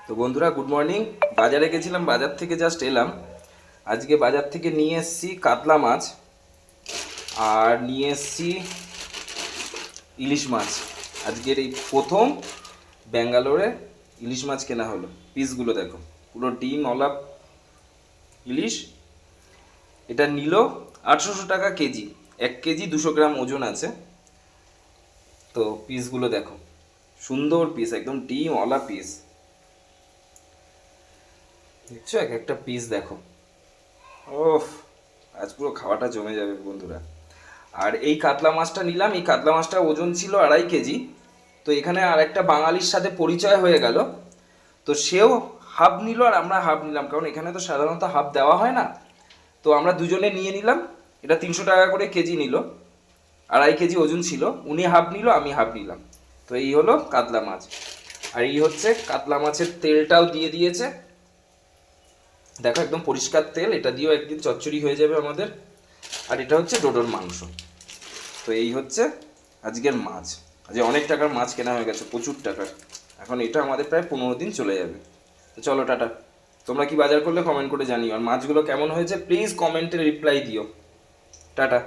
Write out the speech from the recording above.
তো বন্ধুরা, good morning. বাজারে গেছিলাম, বাজার থেকে জাস্ট এলাম। আজকে বাজার থেকে নিয়ে এসেছি কাতলা মাছ, আর নিয়ে এসেছি ইলিশ মাছ। আজকের এই প্রথম ব্যাঙ্গালোরে ইলিশ মাছ কেনা হলো। পিসগুলো দেখো, পুরো ডিম অলা ইলিশ। এটা নিল 800 টাকা কেজি। 1 কেজি 200 গ্রাম ওজন আছে। তো পিসগুলো দেখো, সুন্দর পিস, একদম ডিম অলা পিস। দেখছো, এক একটা পিস দেখো। ওফ, আজ পুরো খাওয়াটা জমে যাবে বন্ধুরা। আর এই কাতলা মাছটা নিলাম, এই কাতলা মাছটা ওজন ছিল 2.5 কেজি। তো এখানে আর একটা বাঙালির সাথে পরিচয় হয়ে গেল। তো সেও হাফ নিল আর আমরা হাফ নিলাম, কারণ এখানে তো সাধারণত হাফ দেওয়া হয় না। তো আমরা দুজনে নিয়ে নিলাম। এটা 300 টাকা করে কেজি নিল, 2.5 কেজি ওজন ছিল। উনি হাফ নিল, আমি হাফ নিলাম। তো এই হলো কাতলা মাছ। আর এই হচ্ছে কাতলা মাছের তেলটাও দিয়ে দিয়েছে, দেখো একদম পরিষ্কার তেল। এটা দিয়েও একদিন চচ্চড়ি হয়ে যাবে আমাদের। আর এটা হচ্ছে ডোডোর মাংস। তো এই হচ্ছে আজকের মাছ। আজকে অনেক টাকার মাছ কেনা হয়ে গেছে, প্রচুর টাকার। এখন এটা আমাদের প্রায় 15 দিন চলে যাবে। তো চলো, টাটা। তোমরা কি বাজার করলে কমেন্ট করে জানিও, আর মাছগুলো কেমন হয়েছে প্লিজ কমেন্টে রিপ্লাই দিও। টাটা।